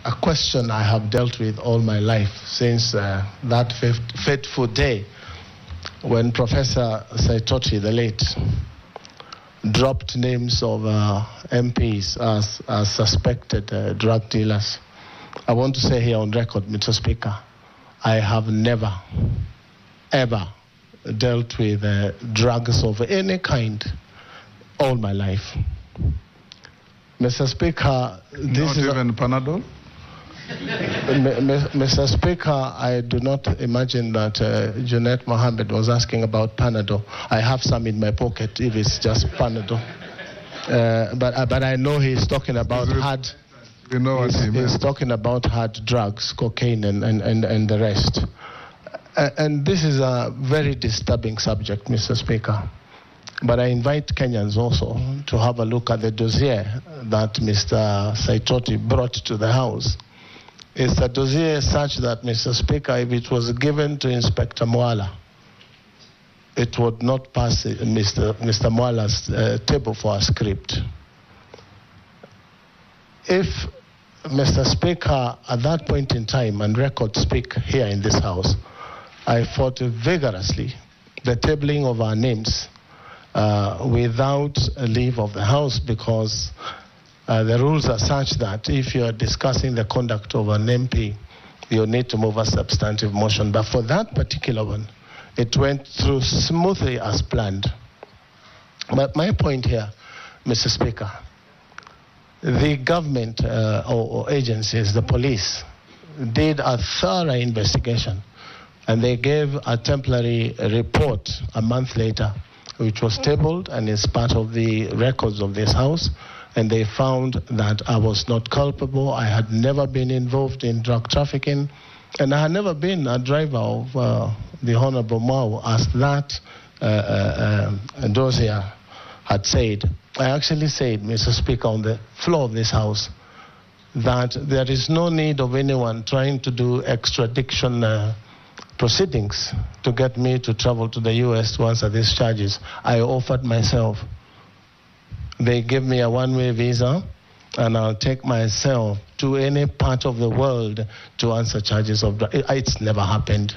a question I have dealt with all my life since that fateful day when Professor Saitoti, the late, dropped names of MPs as suspected drug dealers. I want to say here on record, Mr. Speaker, I have never, ever dealt with drugs of any kind all my life. Mr. Speaker, this is not even Panadol? Mr. Speaker, I do not imagine that Junet Mohammed was asking about Panadol. I have some in my pocket if it's just Panadol. But I know he's talking about hard. You know what he means. He's talking about hard drugs, cocaine, and the rest. And this is a very disturbing subject, Mr. Speaker. But I invite Kenyans also to have a look at the dossier that Mr. Saitoti brought to the House. It's a dossier such that, Mr. Speaker, if it was given to Inspector Mwala, it would not pass Mr. Mwala's table for a script. If, Mr. Speaker, at that point in time, and records speak here in this House, I fought vigorously the tabling of our names without a leave of the House, because the rules are such that if you are discussing the conduct of an MP, you need to move a substantive motion. But for that particular one, it went through smoothly as planned. But my point here, Mr. Speaker, the government or agencies, the police, did a thorough investigation, and they gave a temporary report a month later, which was tabled and is part of the records of this House. And they found that I was not culpable. I had never been involved in drug trafficking, and I had never been a driver of the Honorable Mao, as that dossier had said. I actually said, Mr. Speaker, on the floor of this House, that there is no need of anyone trying to do extradition proceedings to get me to travel to the U.S. to answer these charges. I offered myself. They gave me a one-way visa, and I'll take myself to any part of the world to answer charges of drugs. It's never happened.